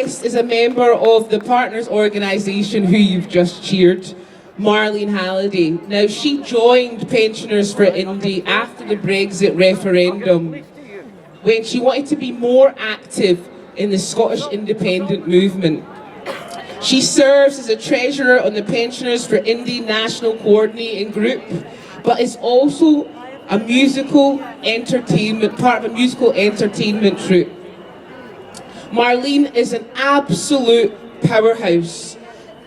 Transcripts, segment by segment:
guest is a member of the partners organisation who you've just cheered, Marlene Halliday. Now, she joined Pensioners for Indy after the Brexit referendum when she wanted to be more active in the Scottish independent movement. She serves as a treasurer on the Pensioners for Indy National Coordinating Group, but is also a part of a musical entertainment troupe. Marlene is an absolute powerhouse.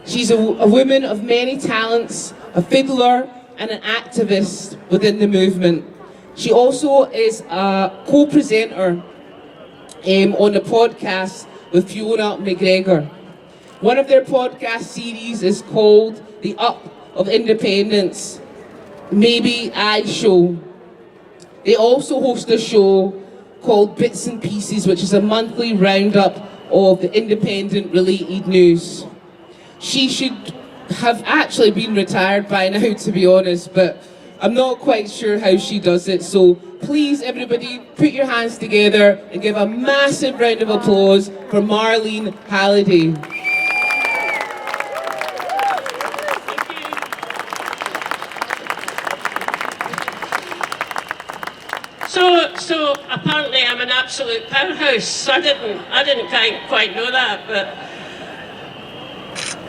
She's a woman of many talents, a fiddler and an activist within the movement. She also is a co-presenter on the podcast with Fiona McGregor. One of their podcast series is called The Up of Independence, Maybe I Show. They also host a show called Bits and Pieces, which is a monthly roundup of the independent related news. She should have actually been retired by now, to be honest, but I'm not quite sure how she does it. So please, everybody, put your hands together and give a massive round of applause for Marlene Halliday. So apparently I'm an absolute powerhouse. I didn't quite know that, but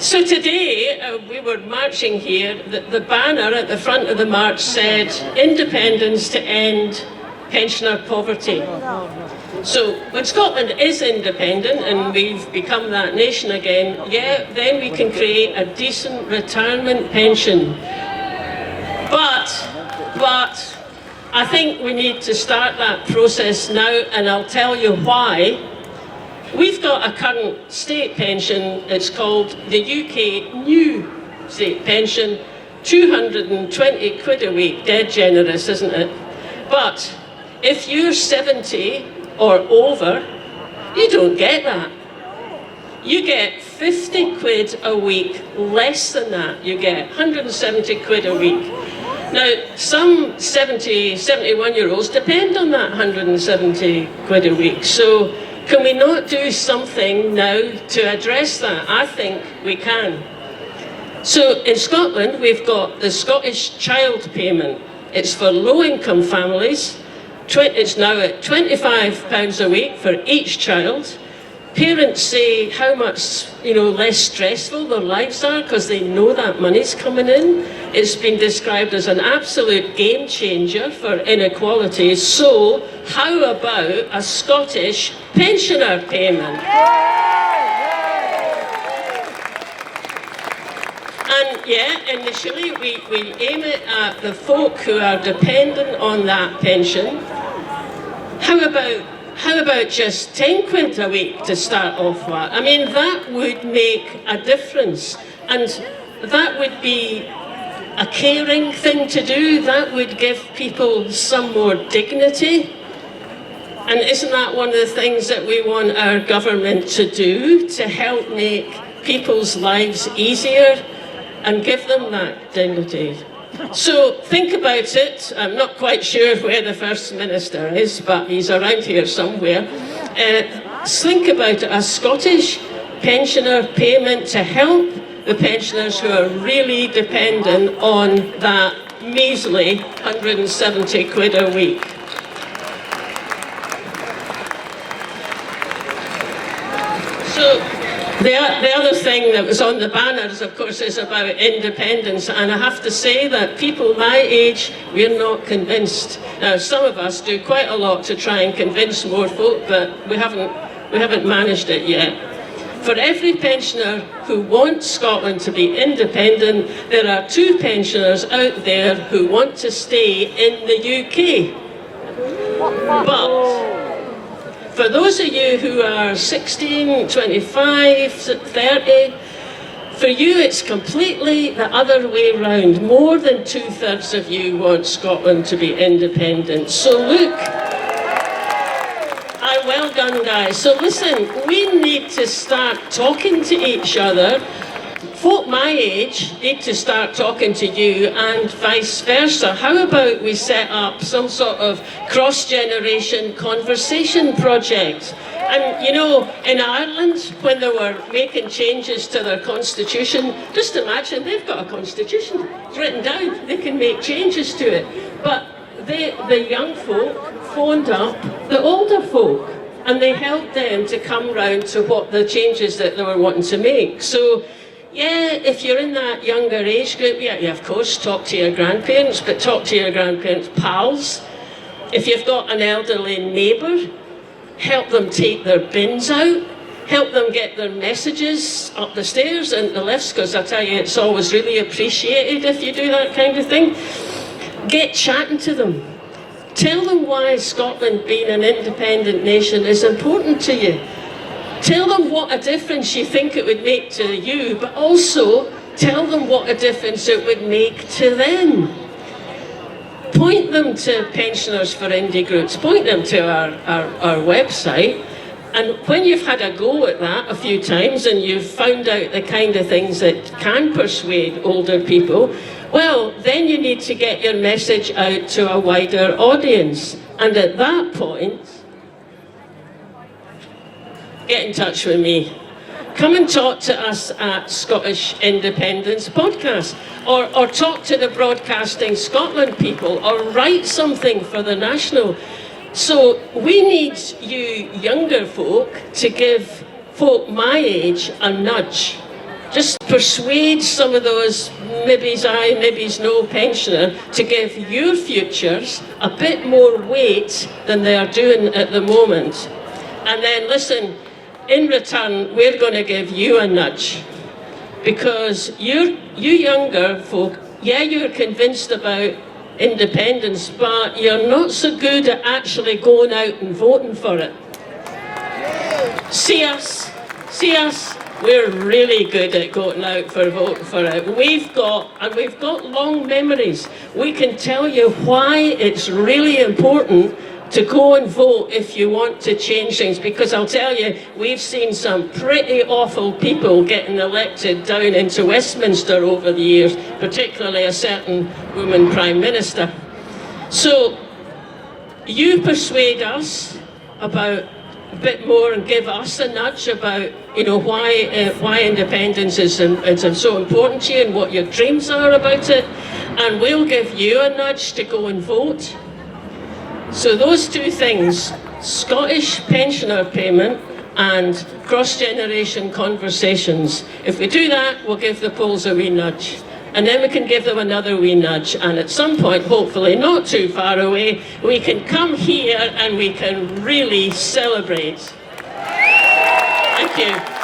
so today we were marching here. The banner at the front of the march said "Independence to end pensioner poverty." So when Scotland is independent and we've become that nation again, then we can create a decent retirement pension. But I think we need to start that process now, and I'll tell you why. We've got a current state pension. It's called the UK New State Pension, 220 quid a week. Dead generous, isn't it? But if you're 70 or over, you don't get that. You get 50 quid a week less than that. You get 170 quid a week. Now, some 70, 71-year-olds depend on that 170 quid a week. So can we not do something now to address that? I think we can. So in Scotland, we've got the Scottish Child Payment. It's for low-income families. It's now at £25 a week for each child. Parents say how much less stressful their lives are because they know that money's coming in. It's been described as an absolute game changer for inequality. So how about a Scottish pensioner payment? And initially we aim it at the folk who are dependent on that pension. How about just 10 quid a week to start off with? I mean, that would make a difference. And that would be a caring thing to do. That would give people some more dignity. And isn't that one of the things that we want our government to do, to help make people's lives easier and give them that dignity? So think about it. I'm not quite sure where the First Minister is, but he's around here somewhere. Think about a Scottish pensioner payment to help the pensioners who are really dependent on that measly 170 quid a week. So the other thing that was on the banners, of course, is about independence, and I have to say that people my age, we're not convinced. Now, some of us do quite a lot to try and convince more folk, but we haven't managed it yet. For every pensioner who wants Scotland to be independent, there are 2 pensioners out there who want to stay in the UK. But for those of you who are 16, 25, 30, for you it's completely the other way round. More than 2/3 of you want Scotland to be independent. So look, well done, guys. So listen, we need to start talking to each other. folk my age need to start talking to you and vice versa. How about we set up some sort of cross-generation conversation project? And you know, in Ireland, when they were making changes to their constitution, just imagine they've got a constitution. It's written down. They can make changes to it. But the young folk phoned up the older folk, and they helped them to come round to what the changes that they were wanting to make. So, yeah, if you're in that younger age group, yeah, of course, talk to your grandparents, but talk to your grandparents' pals. If you've got an elderly neighbour, help them take their bins out, help them get their messages up the stairs and the lifts, because I tell you, it's always really appreciated if you do that kind of thing. Get chatting to them. Tell them why Scotland being an independent nation is important to you. Tell them what a difference you think it would make to you, but also tell them what a difference it would make to them. Point them to Pensioners for Indie Groups, point them to our website, and when you've had a go at that a few times and you've found out the kind of things that can persuade older people, well, then you need to get your message out to a wider audience. And at that point, get in touch with me. Come and talk to us at Scottish Independence Podcast, or talk to the Broadcasting Scotland people, or write something for the National. So we need you younger folk to give folk my age a nudge. Just persuade some of those maybes aye, maybes no pensioner to give your futures a bit more weight than they are doing at the moment. And then listen, in return, we're going to give you a nudge, because you younger folk, yeah, you're convinced about independence, but you're not so good at actually going out and voting for it. See us, we're really good at going out for voting for it. We've got long memories. We can tell you why it's really important to go and vote if you want to change things, because I'll tell you, we've seen some pretty awful people getting elected down into Westminster over the years, particularly a certain woman Prime Minister. So you persuade us about a bit more and give us a nudge about, you know, why independence is so important to you and what your dreams are about it, and we'll give you a nudge to go and vote. So those two things, Scottish pensioner payment and cross-generation conversations, if we do that, we'll give the polls a wee nudge. And then we can give them another wee nudge. And at some point, hopefully not too far away, we can come here and we can really celebrate. Thank you.